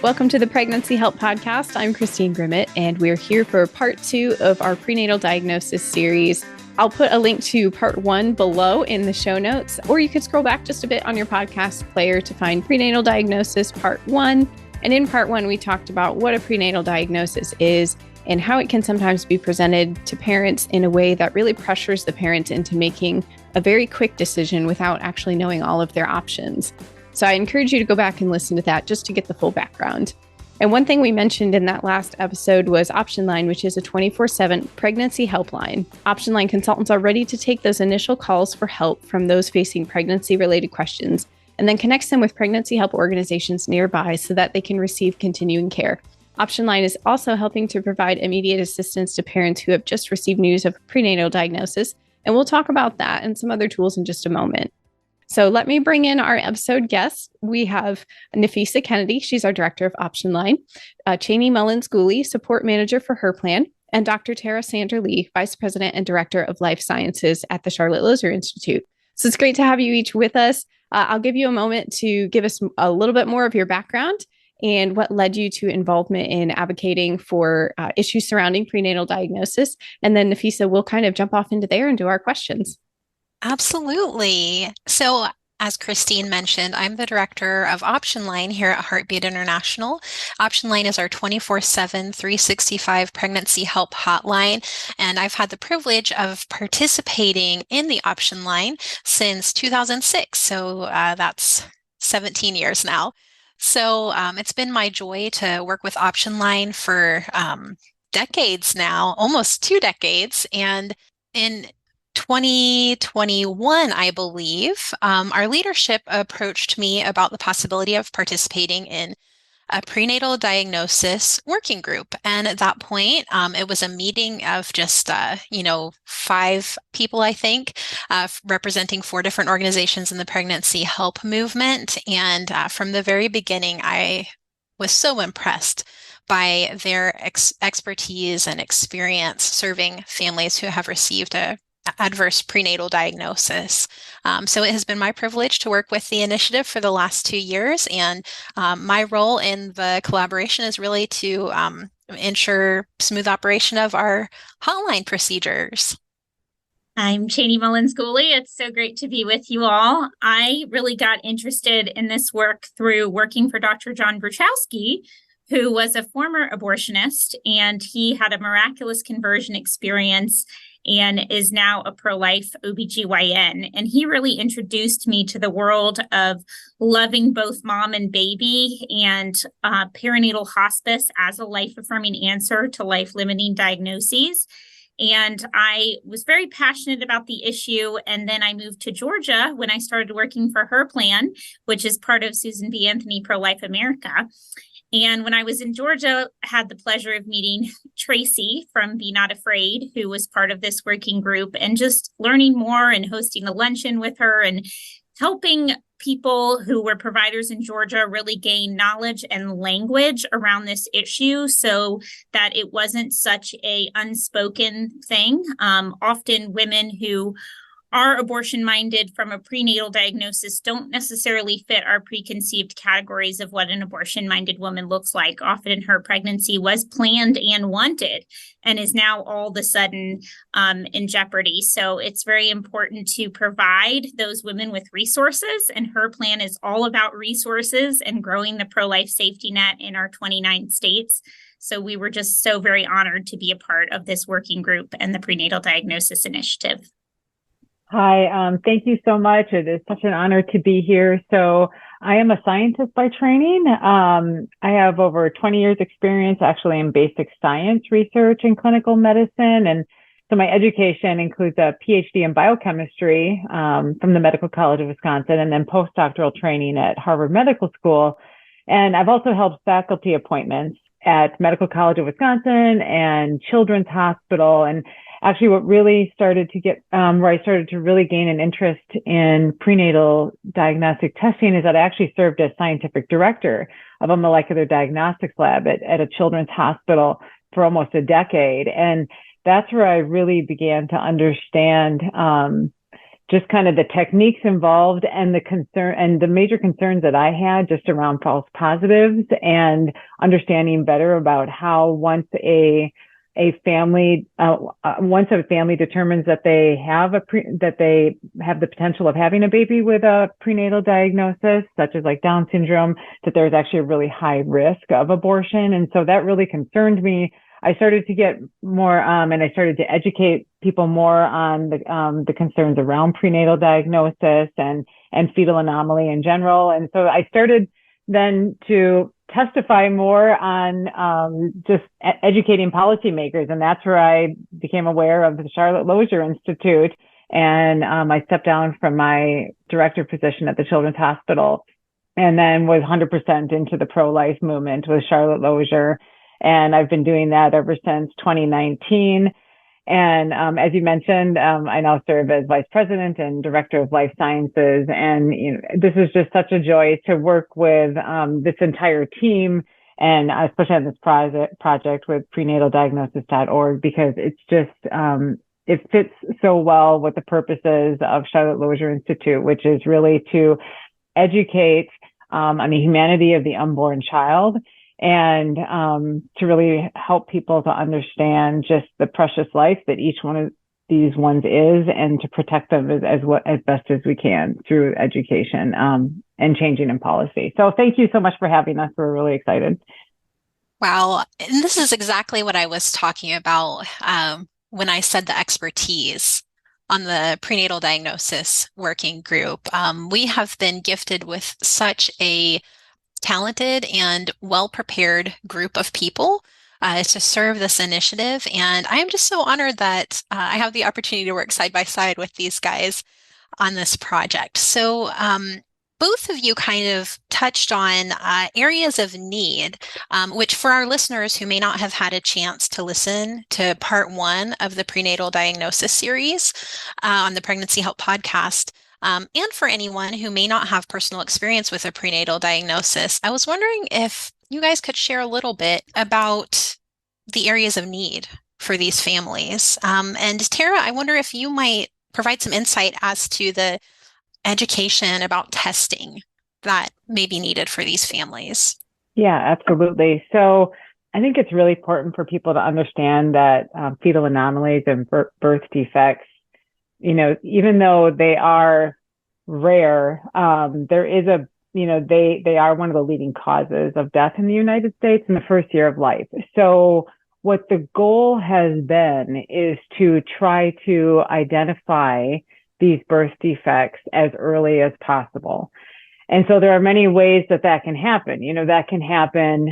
Welcome to the Pregnancy Help Podcast. I'm Christine Grimmett, and we're here for part 2 of our prenatal diagnosis series. I'll put a link to part 1 below in the show notes, or you could scroll back just a bit on your podcast player to find prenatal diagnosis part 1. And in part 1, we talked about what a prenatal diagnosis is and how it can sometimes be presented to parents in a way that really pressures the parent into making a very quick decision without actually knowing all of their options. So I encourage you to go back and listen to that just to get the full background. And one thing we mentioned in that last episode was Option Line, which is a 24/7 pregnancy helpline. Option Line consultants are ready to take those initial calls for help from those facing pregnancy-related questions and then connects them with pregnancy help organizations nearby so that they can receive continuing care. Option Line is also helping to provide immediate assistance to parents who have just received news of prenatal diagnosis, and we'll talk about that and some other tools in just a moment. So let me bring in our episode guests. We have Nafisa Kennedy. She's our director of Option Line, Cheney Mullins-Gooley, support manager for her plan, and Dr. Tara Sander-Lee, vice president and director of life sciences at the Charlotte Lozier Institute. So it's great to have you each with us. I'll give you a moment to give us a little bit more of your background and what led you to involvement in advocating for issues surrounding prenatal diagnosis. And then Nafisa will kind of jump off into there and do our questions. Absolutely. So as Christine mentioned, I'm the director of Option Line here at Heartbeat International. Option Line is our 24/7, 365 pregnancy help hotline. And I've had the privilege of participating in the Option Line since 2006. So that's 17 years now. So it's been my joy to work with Option Line for decades now, almost 2 decades. And in 2021, I believe, our leadership approached me about the possibility of participating in a prenatal diagnosis working group. And at that point, it was a meeting of just, 5 people, I think, representing 4 different organizations in the pregnancy help movement. And from the very beginning, I was so impressed by their expertise and experience serving families who have received a adverse prenatal diagnosis. So it has been my privilege to work with the initiative for the last 2 years. And my role in the collaboration is really to ensure smooth operation of our hotline procedures. I'm Cheney Mullins-Gooley. It's so great to be with you all. I really got interested in this work through working for Dr. John Bruchowski, who was a former abortionist, and he had a miraculous conversion experience and is now a pro-life OBGYN. And he really introduced me to the world of loving both mom and baby and perinatal hospice as a life-affirming answer to life-limiting diagnoses. And I was very passionate about the issue. And then I moved to Georgia when I started working for her plan, which is part of Susan B. Anthony Pro-Life America. And when I was in Georgia, I had the pleasure of meeting Tracy from Be Not Afraid, who was part of this working group, and just learning more and hosting a luncheon with her and helping people who were providers in Georgia really gain knowledge and language around this issue so that it wasn't such a unspoken thing. Often women who are abortion-minded from a prenatal diagnosis don't necessarily fit our preconceived categories of what an abortion-minded woman looks like. Often her pregnancy was planned and wanted and is now all of a sudden in jeopardy. So it's very important to provide those women with resources, and her plan is all about resources and growing the pro-life safety net in our 29 states. So we were just so very honored to be a part of this working group and the Prenatal Diagnosis Initiative. Hi, thank you so much. It is such an honor to be here. So I am a scientist by training. I have over 20 years experience actually in basic science research and clinical medicine. And so my education includes a PhD in biochemistry from the Medical College of Wisconsin, and then postdoctoral training at Harvard Medical School. And I've also held faculty appointments at Medical College of Wisconsin and Children's Hospital. And actually what really started to get, where I started to really gain an interest in prenatal diagnostic testing is that I actually served as scientific director of a molecular diagnostics lab at a children's hospital for almost a decade. And that's where I really began to understand just kind of the techniques involved and the concern and the major concerns that I had just around false positives and understanding better about how once a family determines that they have the potential of having a baby with a prenatal diagnosis, such as like Down syndrome, that there's actually a really high risk of abortion. And so that really concerned me. I started to get more, and I started to educate people more on the concerns around prenatal diagnosis and fetal anomaly in general. And so I started then to testify more on just educating policymakers. And that's where I became aware of the Charlotte Lozier Institute. And I stepped down from my director position at the Children's Hospital and then was 100% into the pro-life movement with Charlotte Lozier. And I've been doing that ever since 2019. And as you mentioned, I now serve as vice president and director of life sciences. And this is just such a joy to work with this entire team, and especially on this project with prenataldiagnosis.org, because it's just it fits so well with the purposes of Charlotte Lozier Institute, which is really to educate on the humanity of the unborn child, and to really help people to understand just the precious life that each one of these ones is, and to protect them as best as we can through education and changing in policy. So thank you so much for having us. We're really excited. Wow. And this is exactly what I was talking about when I said the expertise on the prenatal diagnosis working group. We have been gifted with such a talented and well-prepared group of people to serve this initiative. And I am just so honored that I have the opportunity to work side by side with these guys on this project. So both of you kind of touched on areas of need, which for our listeners who may not have had a chance to listen to part 1 of the prenatal diagnosis series on the Pregnancy Help podcast, and for anyone who may not have personal experience with a prenatal diagnosis, I was wondering if you guys could share a little bit about the areas of need for these families. And Tara, I wonder if you might provide some insight as to the education about testing that may be needed for these families. Yeah, absolutely. So I think it's really important for people to understand that fetal anomalies and birth defects, even though they are rare, there is they are one of the leading causes of death in the United States in the first year of life. So what the goal has been is to try to identify these birth defects as early as possible. And so there are many ways that can happen. That can happen,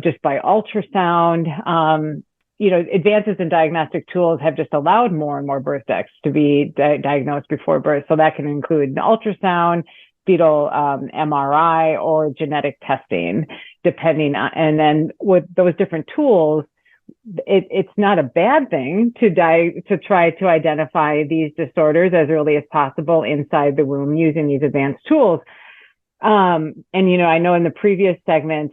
just by ultrasound. Advances in diagnostic tools have just allowed more and more birth defects to be diagnosed before birth. So that can include an ultrasound, fetal MRI, or genetic testing, depending on. And then with those different tools, it's not a bad thing to try to identify these disorders as early as possible inside the womb using these advanced tools. And I know in the previous segment,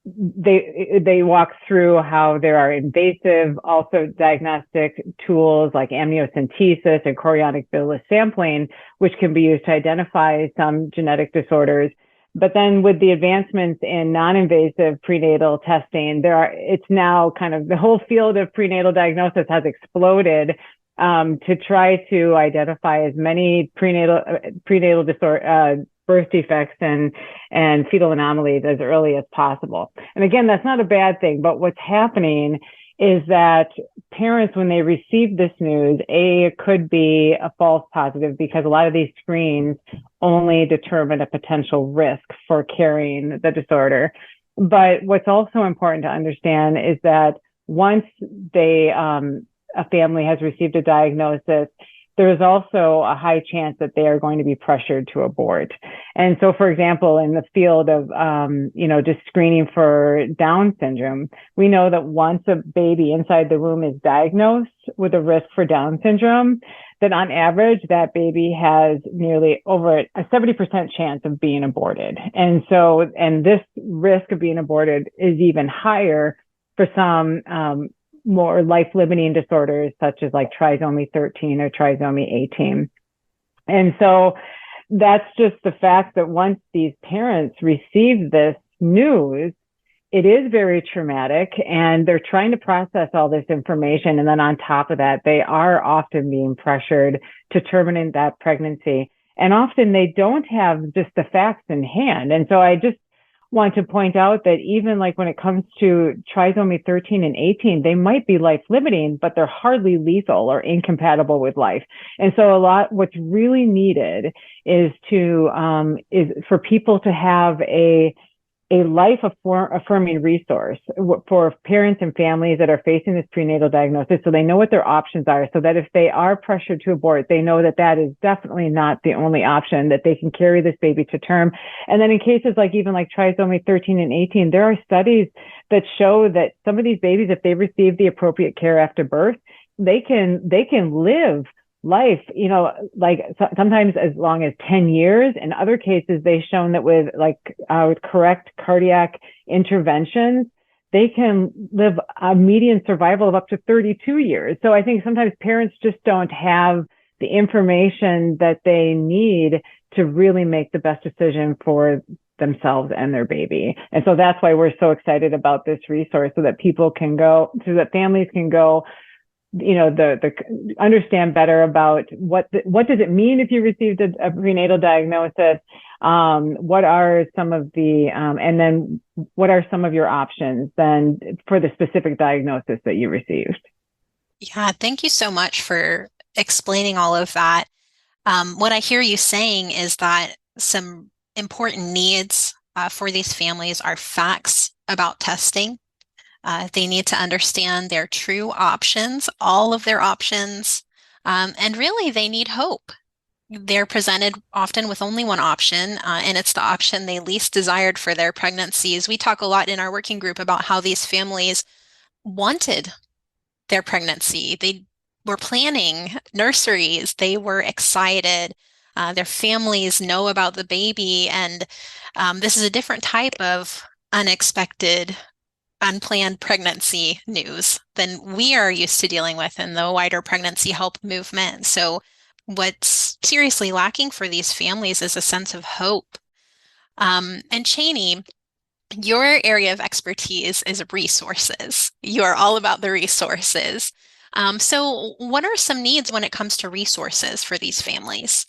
they walk through how there are invasive, also diagnostic tools like amniocentesis and chorionic villus sampling, which can be used to identify some genetic disorders. But then with the advancements in non-invasive prenatal testing, it's now kind of the whole field of prenatal diagnosis has exploded to try to identify as many prenatal birth defects and fetal anomalies as early as possible. And again, that's not a bad thing, but what's happening is that parents, when they receive this news, it could be a false positive because a lot of these screens only determine a potential risk for carrying the disorder. But what's also important to understand is that once a family has received a diagnosis, there is also a high chance that they are going to be pressured to abort. And so, for example, in the field of, just screening for Down syndrome, we know that once a baby inside the womb is diagnosed with a risk for Down syndrome, that on average, that baby has nearly over a 70% chance of being aborted. And this risk of being aborted is even higher for some more life-limiting disorders, such as like trisomy 13 or trisomy 18. And so that's just the fact that once these parents receive this news, it is very traumatic, and they're trying to process all this information. And then on top of that, they are often being pressured to terminate that pregnancy. And often they don't have just the facts in hand. And so I just want to point out that even like when it comes to trisomy 13 and 18, they might be life limiting, but they're hardly lethal or incompatible with life. And so what's really needed is for people to have a life affirming resource for parents and families that are facing this prenatal diagnosis, so they know what their options are, so that if they are pressured to abort, they know that that is definitely not the only option, that they can carry this baby to term. And then in cases like even like trisomy 13 and 18, there are studies that show that some of these babies, if they receive the appropriate care after birth, they can live life, like sometimes as long as 10 years. In other cases, they've shown that with correct cardiac interventions, they can live a median survival of up to 32 years. So I think sometimes parents just don't have the information that they need to really make the best decision for themselves and their baby. And so that's why we're so excited about this resource, so that families can go, understand better about what does it mean if you received a prenatal diagnosis, what are some of the and then what are some of your options then for the specific diagnosis that you received. Yeah, thank you so much for explaining all of that. What I hear you saying is that some important needs for these families are facts about testing. They need to understand their true options, all of their options, and really they need hope. They're presented often with only one option, and it's the option they least desired for their pregnancies. We talk a lot in our working group about how these families wanted their pregnancy. They were planning nurseries. They were excited. Their families know about the baby, and this is a different type of unplanned pregnancy news than we are used to dealing with in the wider pregnancy help movement. So what's seriously lacking for these families is a sense of hope. And Cheney, your area of expertise is resources. You are all about the resources. So what are some needs when it comes to resources for these families?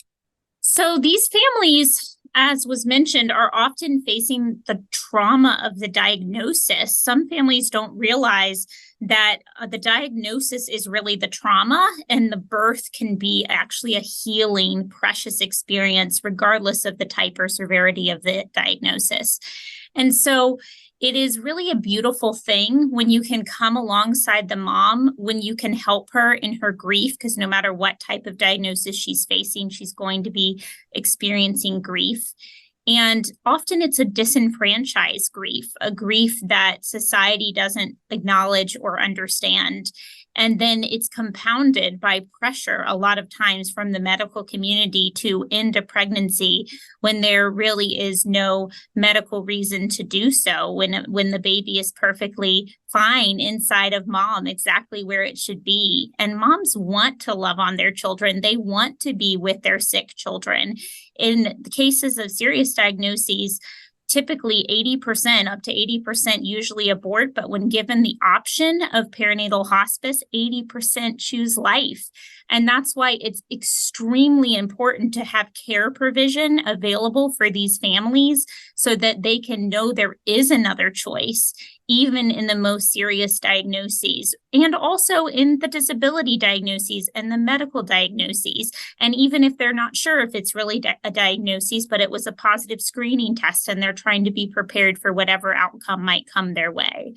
So these families, as was mentioned, are often facing the trauma of the diagnosis. Some families don't realize that the diagnosis is really the trauma, and the birth can be actually a healing, precious experience, regardless of the type or severity of the diagnosis. And so it is really a beautiful thing when you can come alongside the mom, when you can help her in her grief, because no matter what type of diagnosis she's facing, she's going to be experiencing grief. And often it's a disenfranchised grief, a grief that society doesn't acknowledge or understand. And then it's compounded by pressure a lot of times from the medical community to end a pregnancy when there really is no medical reason to do so, when the baby is perfectly fine inside of mom, exactly where it should be. And moms want to love on their children. They want to be with their sick children. In the cases of serious diagnoses, typically 80%, up to 80% usually abort, but when given the option of perinatal hospice, 80% choose life. And that's why it's extremely important to have care provision available for these families so that they can know there is another choice, even in the most serious diagnoses, and also in the disability diagnoses and the medical diagnoses. And even if they're not sure if it's really a diagnosis, but it was a positive screening test and they're trying to be prepared for whatever outcome might come their way.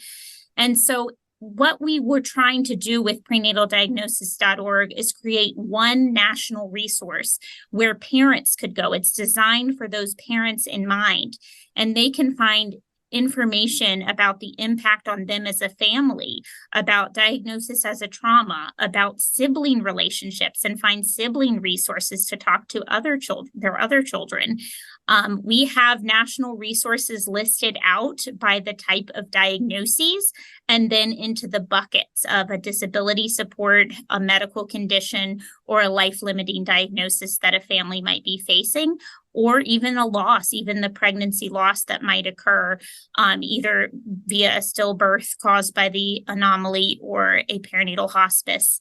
And so what we were trying to do with prenataldiagnosis.org is create one national resource where parents could go. It's designed for those parents in mind, and they can find information about the impact on them as a family, about diagnosis as a trauma, about sibling relationships, and find sibling resources to talk to their other children. We have national resources listed out by the type of diagnoses, and then into the buckets of a disability support, a medical condition, or a life-limiting diagnosis that a family might be facing, or even a loss, even the pregnancy loss that might occur, either via a stillbirth caused by the anomaly or a perinatal hospice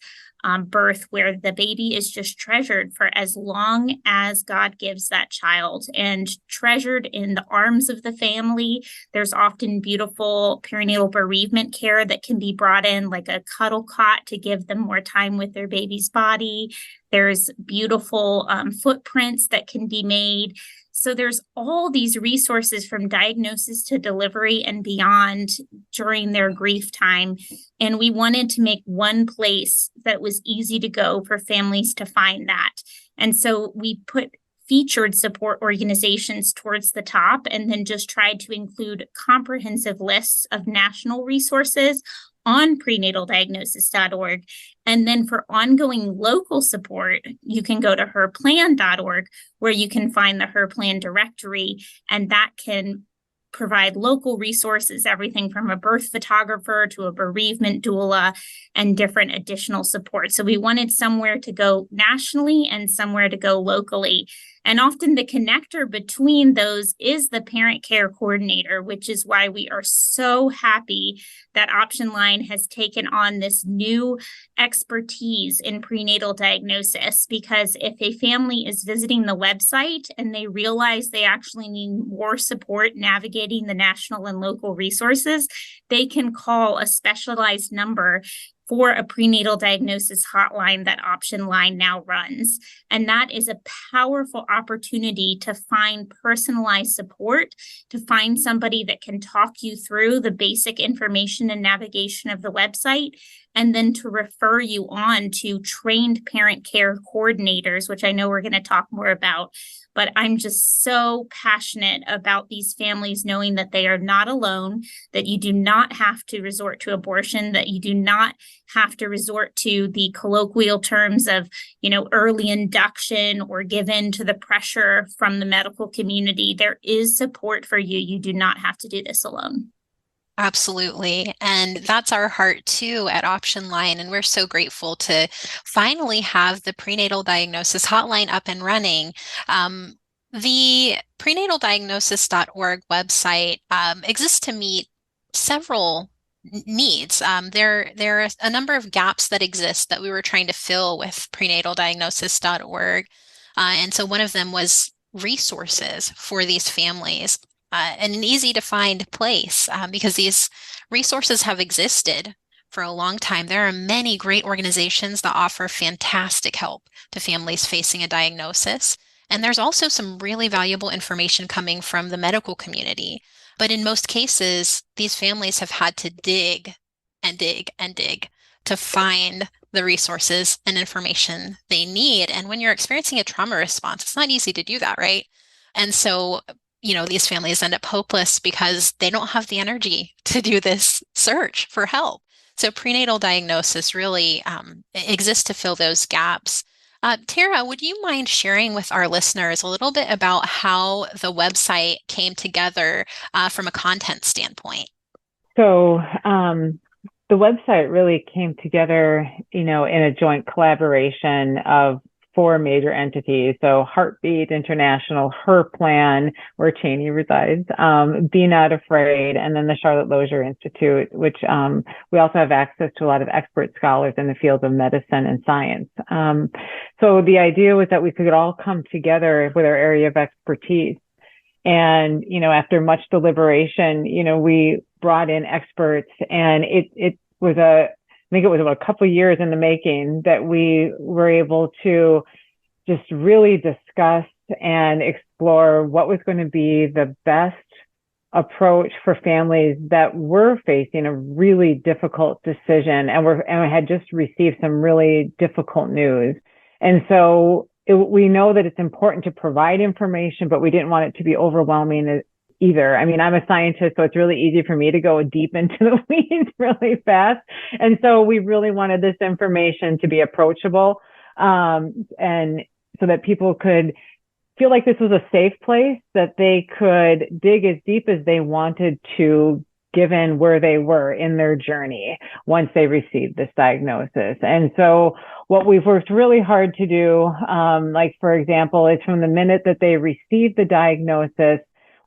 birth, where the baby is just treasured for as long as God gives that child and treasured in the arms of the family. There's often beautiful perinatal bereavement care that can be brought in, like a cuddle cot to give them more time with their baby's body. There's beautiful footprints that can be made. So there's all these resources from diagnosis to delivery and beyond during their grief time. And we wanted to make one place that was easy to go for families to find that. And so we put featured support organizations towards the top, and then just tried to include comprehensive lists of national resources on prenataldiagnosis.org. And then for ongoing local support, you can go to herplan.org, where you can find the Her Plan directory, and that can provide local resources, everything from a birth photographer to a bereavement doula and different additional support. So we wanted somewhere to go nationally and somewhere to go locally. And often the connector between those is the parent care coordinator, which is why we are so happy that Option Line has taken on this new expertise in prenatal diagnosis. Because if a family is visiting the website and they realize they actually need more support navigating the national and local resources, they can call a specialized number for a prenatal diagnosis hotline that Option Line now runs. And that is a powerful opportunity to find personalized support, to find somebody that can talk you through the basic information and navigation of the website, and then to refer you on to trained parent care coordinators, which I know we're going to talk more about. But I'm just so passionate about these families knowing that they are not alone, that you do not have to resort to abortion, that you do not have to resort to the colloquial terms of, early induction or give in to the pressure from the medical community. There is support for you. You do not have to do this alone. Absolutely. And that's our heart too at Option Line. And we're so grateful to finally have the prenatal diagnosis hotline up and running. The prenataldiagnosis.org website exists to meet several needs. There are a number of gaps that exist that we were trying to fill with prenataldiagnosis.org. And so one of them was resources for these families. And an easy to find place because these resources have existed for a long time. There are many great organizations that offer fantastic help to families facing a diagnosis. And there's also some really valuable information coming from the medical community. But in most cases, these families have had to dig and dig and dig to find the resources and information they need. And when you're experiencing a trauma response, it's not easy to do that, right? And so these families end up hopeless because they don't have the energy to do this search for help. So prenatal diagnosis really exists to fill those gaps. Tara, would you mind sharing with our listeners a little bit about how the website came together from a content standpoint? So the website really came together, in a joint collaboration of 4 major entities. So Heartbeat International, Her Plan, where Cheney resides, Be Not Afraid, and then the Charlotte Lozier Institute, which we also have access to a lot of expert scholars in the fields of medicine and science. So the idea was that we could all come together with our area of expertise. And, after much deliberation, we brought in experts, and it was I think it was about a couple of years in the making that we were able to just really discuss and explore what was going to be the best approach for families that were facing a really difficult decision and had just received some really difficult news. And so we know that it's important to provide information, but we didn't want it to be overwhelming either. I mean, I'm a scientist, so it's really easy for me to go deep into the weeds really fast. And so we really wanted this information to be approachable, and so that people could feel like this was a safe place, that they could dig as deep as they wanted to given where they were in their journey once they received this diagnosis. And so what we've worked really hard to do, like for example, is from the minute that they receive the diagnosis,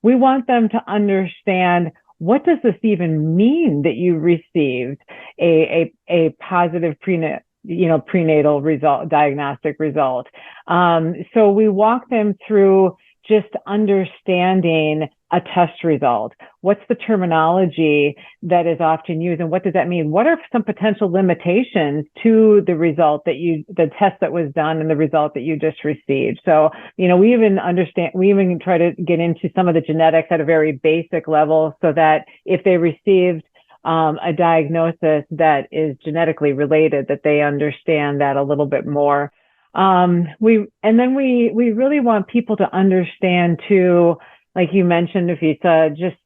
we want them to understand, what does this even mean that you received a positive prenatal result, diagnostic result? So we walk them through just understanding a test result. What's the terminology that is often used, and what does that mean? What are some potential limitations to the result the test that was done and the result that you just received? So, we even try to get into some of the genetics at a very basic level, so that if they received a diagnosis that is genetically related, that they understand that a little bit more. We really want people to understand too, like you mentioned, Afisa, just,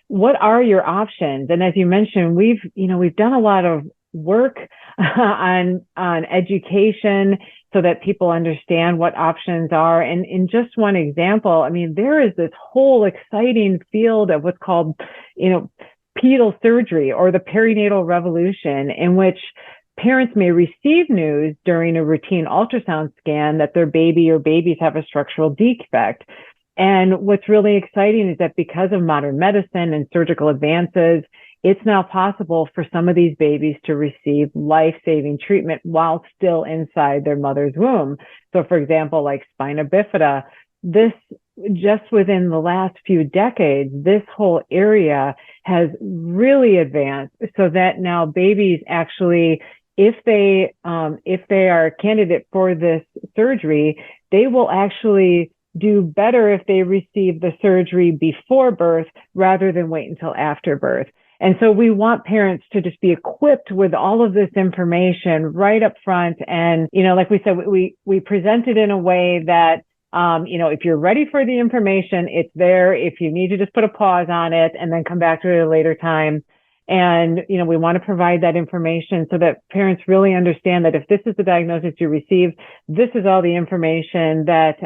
what are your options? And as you mentioned, we've done a lot of work on education so that people understand what options are. And in just one example, there is this whole exciting field of what's called, pedal surgery, or the perinatal revolution, in which parents may receive news during a routine ultrasound scan that their baby or babies have a structural defect. And what's really exciting is that because of modern medicine and surgical advances, it's now possible for some of these babies to receive life-saving treatment while still inside their mother's womb. So for example, like spina bifida, this, just within the last few decades, this whole area has really advanced, so that now babies actually, if they are a candidate for this surgery, they will actually do better if they receive the surgery before birth rather than wait until after birth. And so we want parents to just be equipped with all of this information right up front. And, like we said, we present it in a way that, if you're ready for the information, it's there. If you need to just put a pause on it and then come back to it at a later time. And, we want to provide that information so that parents really understand that if this is the diagnosis you received, this is all the information that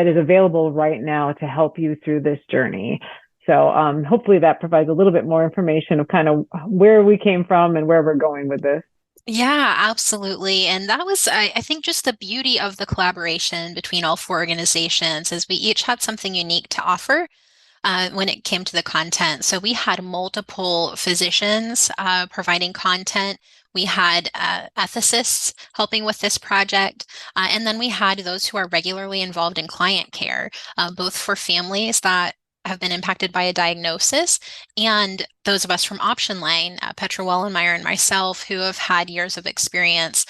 is available right now to help you through this journey. So hopefully that provides a little bit more information of kind of where we came from and where we're going with this. Yeah, absolutely. And that was, I think, just the beauty of the collaboration between all four organizations, is we each had something unique to offer when it came to the content. So we had multiple physicians providing content. We had ethicists helping with this project. And then we had those who are regularly involved in client care, both for families that have been impacted by a diagnosis, and those of us from Option Line, Petra Wellenmeyer and myself, who have had years of experience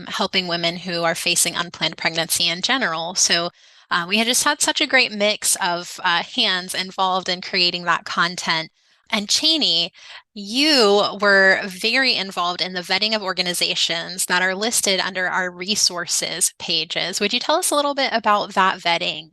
helping women who are facing unplanned pregnancy in general. So we had just had such a great mix of hands involved in creating that content. And Cheney, you were very involved in the vetting of organizations that are listed under our resources pages. Would you tell us a little bit about that vetting?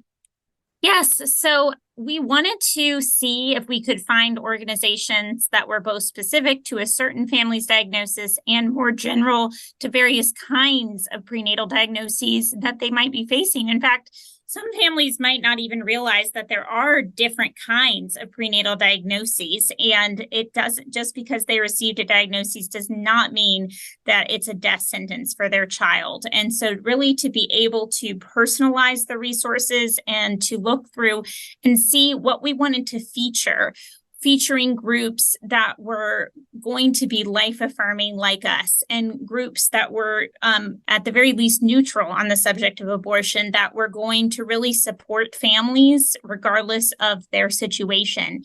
Yes. So we wanted to see if we could find organizations that were both specific to a certain family's diagnosis and more general to various kinds of prenatal diagnoses that they might be facing. In fact, some families might not even realize that there are different kinds of prenatal diagnoses, and it doesn't, just because they received a diagnosis does not mean that it's a death sentence for their child. And so really to be able to personalize the resources and to look through and see what we wanted to featuring groups that were going to be life-affirming like us, and groups that were at the very least neutral on the subject of abortion, that were going to really support families regardless of their situation.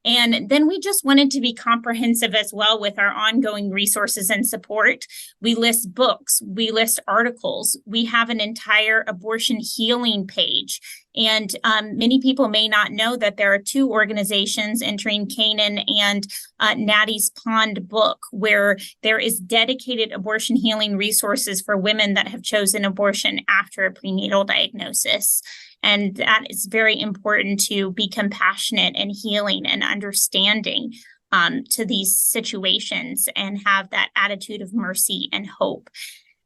And then we just wanted to be comprehensive as well with our ongoing resources and support. We list books, we list articles, we have an entire abortion healing page. And many people may not know that there are two organizations, Entering Canaan and Natty's Pond Book, where there is dedicated abortion healing resources for women that have chosen abortion after a prenatal diagnosis. And that is very important, to be compassionate and healing and understanding to these situations and have that attitude of mercy and hope.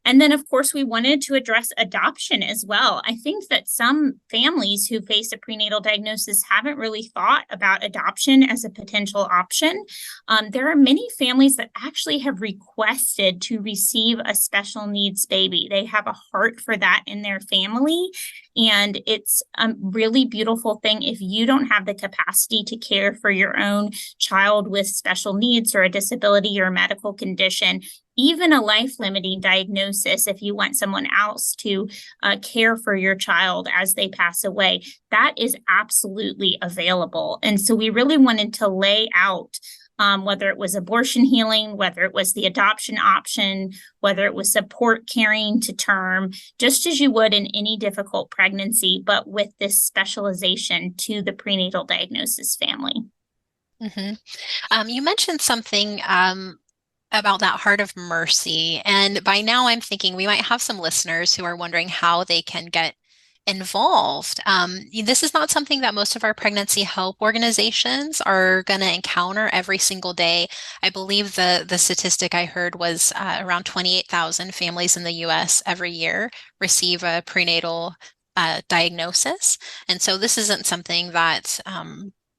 And then, of course, we wanted to address adoption as well. I think that some families who face a prenatal diagnosis haven't really thought about adoption as a potential option. There are many families that actually have requested to receive a special needs baby. They have a heart for that in their family. And it's a really beautiful thing if you don't have the capacity to care for your own child with special needs or a disability or a medical condition, even a life-limiting diagnosis, if you want someone else to care for your child as they pass away, that is absolutely available. And so we really wanted to lay out whether it was abortion healing, whether it was the adoption option, whether it was support carrying to term, just as you would in any difficult pregnancy, but with this specialization to the prenatal diagnosis family. Mm-hmm. You mentioned something about that heart of mercy. And by now I'm thinking we might have some listeners who are wondering how they can get involved. This is not something that most of our pregnancy help organizations are going to encounter every single day. I believe the statistic I heard was around 28,000 families in the US every year receive a prenatal diagnosis. And so this isn't something that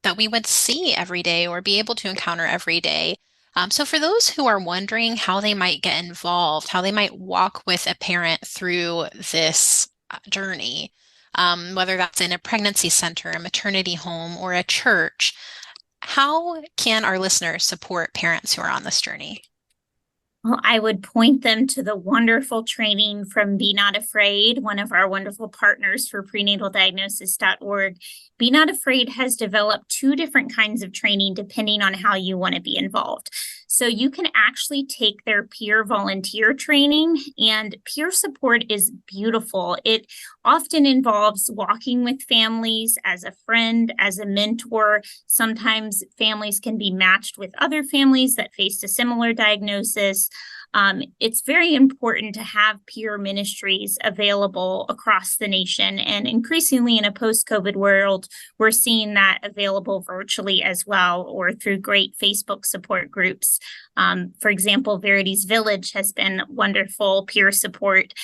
that we would see every day or be able to encounter every day. So for those who are wondering how they might get involved, how they might walk with a parent through this journey, whether that's in a pregnancy center, a maternity home, or a church, how can our listeners support parents who are on this journey? Well, I would point them to the wonderful training from Be Not Afraid, one of our wonderful partners for prenataldiagnosis.org. Be Not Afraid has developed 2 different kinds of training depending on how you want to be involved. So you can actually take their peer volunteer training, and peer support is beautiful. It often involves walking with families as a friend, as a mentor. Sometimes families can be matched with other families that faced a similar diagnosis. It's very important to have peer ministries available across the nation. And increasingly in a post-COVID world, we're seeing that available virtually as well, or through great Facebook support groups. For example, Verity's Village has been wonderful peer support.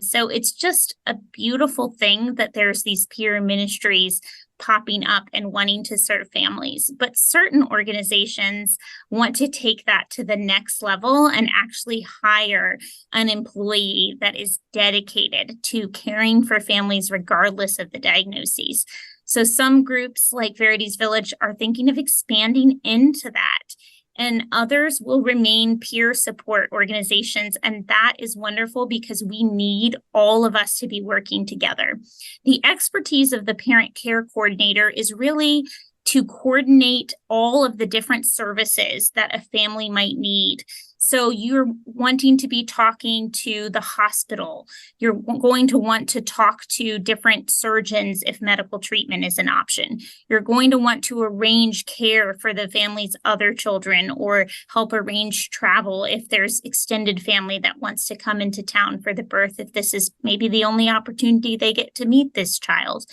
So it's just a beautiful thing that there's these peer ministries popping up and wanting to serve families. But certain organizations want to take that to the next level and actually hire an employee that is dedicated to caring for families regardless of the diagnoses. So some groups like Verity's Village are thinking of expanding into that. And others will remain peer support organizations. And that is wonderful because we need all of us to be working together. The expertise of the parent care coordinator is really to coordinate all of the different services that a family might need. So you're wanting to be talking to the hospital. You're going to want to talk to different surgeons if medical treatment is an option. You're going to want to arrange care for the family's other children or help arrange travel if there's extended family that wants to come into town for the birth, if this is maybe the only opportunity they get to meet this child.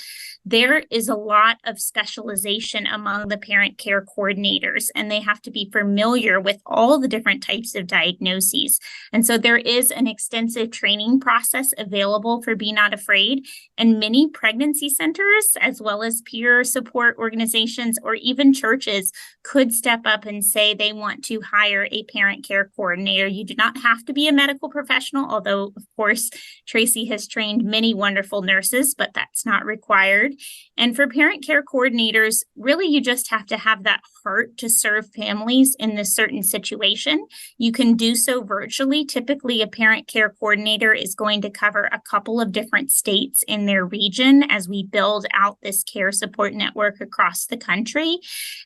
There is a lot of specialization among the parent care coordinators, and they have to be familiar with all the different types of diagnoses. And so there is an extensive training process available for Be Not Afraid, and many pregnancy centers, as well as peer support organizations or even churches, could step up and say they want to hire a parent care coordinator. You do not have to be a medical professional, although, of course, Tracy has trained many wonderful nurses, but that's not required. And for parent care coordinators, really, you just have to have that heart to serve families in this certain situation. You can do so virtually. Typically, a parent care coordinator is going to cover a couple of different states in their region as we build out this care support network across the country.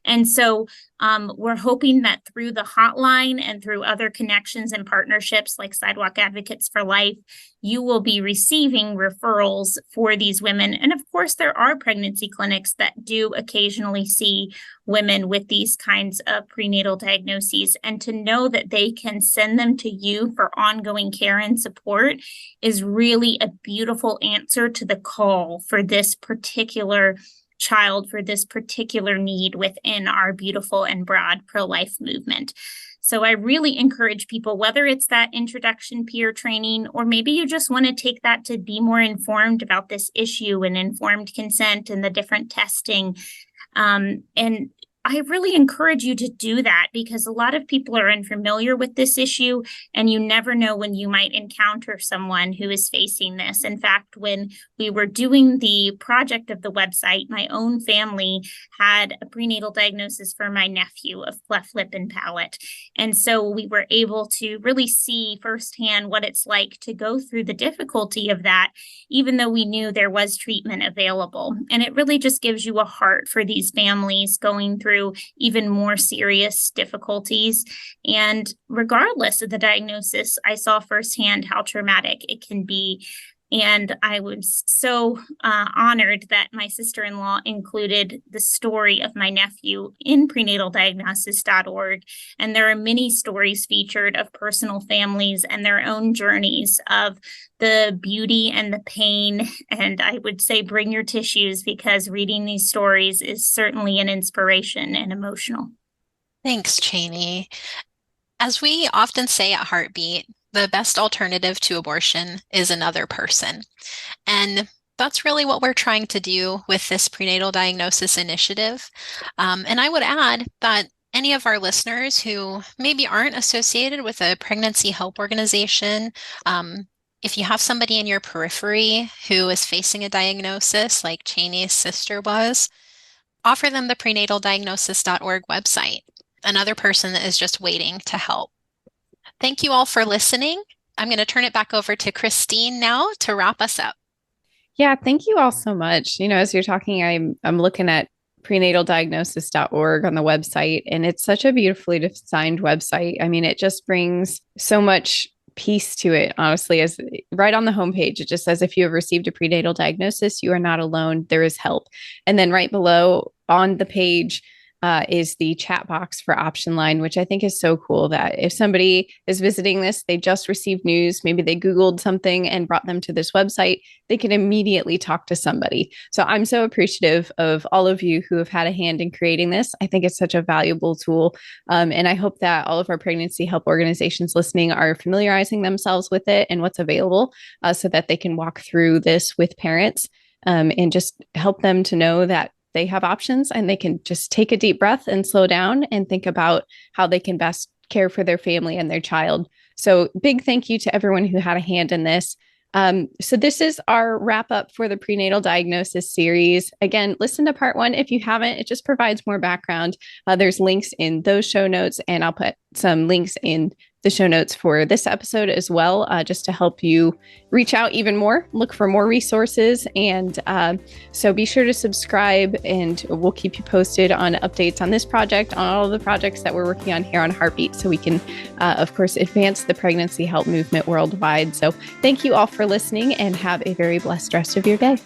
And so we're hoping that through the hotline and through other connections and partnerships like Sidewalk Advocates for Life, you will be receiving referrals for these women. And of course, there are pregnancy clinics that do occasionally see women with these kinds of prenatal diagnoses. And to know that they can send them to you for ongoing care and support is really a beautiful answer to the call for this particular child, for this particular need within our beautiful and broad pro-life movement. So I really encourage people, whether it's that introduction peer training, or maybe you just want to take that to be more informed about this issue and informed consent and the different testing. And I really encourage you to do that, because a lot of people are unfamiliar with this issue, and you never know when you might encounter someone who is facing this. In fact, when we were doing the project of the website, my own family had a prenatal diagnosis for my nephew of cleft lip and palate. And so we were able to really see firsthand what it's like to go through the difficulty of that, even though we knew there was treatment available. And it really just gives you a heart for these families going through even more serious difficulties. And regardless of the diagnosis, I saw firsthand how traumatic it can be. And I was so honored that my sister-in-law included the story of my nephew in prenataldiagnosis.org. And there are many stories featured of personal families and their own journeys of the beauty and the pain. And I would say bring your tissues, because reading these stories is certainly an inspiration and emotional. Thanks, Cheney. As we often say at Heartbeat, the best alternative to abortion is another person. And that's really what we're trying to do with this prenatal diagnosis initiative. And I would add that any of our listeners who maybe aren't associated with a pregnancy help organization, if you have somebody in your periphery who is facing a diagnosis like Cheney's sister was, offer them the prenataldiagnosis.org website. Another person that is just waiting to help. Thank you all for listening. I'm going to turn it back over to Christine now to wrap us up. Yeah, thank you all so much. As you're talking, I'm looking at prenataldiagnosis.org on the website, and it's such a beautifully designed website. It just brings so much peace to it, honestly. As right on the homepage, it just says, if you have received a prenatal diagnosis, you are not alone. There is help. And then right below on the page is the chat box for Option Line, which I think is so cool, that if somebody is visiting this, they just received news, maybe they Googled something and brought them to this website, they can immediately talk to somebody. So I'm so appreciative of all of you who have had a hand in creating this. I think it's such a valuable tool. And I hope that all of our pregnancy help organizations listening are familiarizing themselves with it and what's available, so that they can walk through this with parents, and just help them to know that they have options, and they can just take a deep breath and slow down and think about how they can best care for their family and their child. So big thank you to everyone who had a hand in this. So this is our wrap up for the prenatal diagnosis series. Again, listen to part 1 if you haven't. It just provides more background. There's links in those show notes, and I'll put some links in the show notes for this episode as well, just to help you reach out even more, look for more resources. And so be sure to subscribe, and we'll keep you posted on updates on this project, on all of the projects that we're working on here on Heartbeat, so we can, of course, advance the pregnancy help movement worldwide. So thank you all for listening, and have a very blessed rest of your day.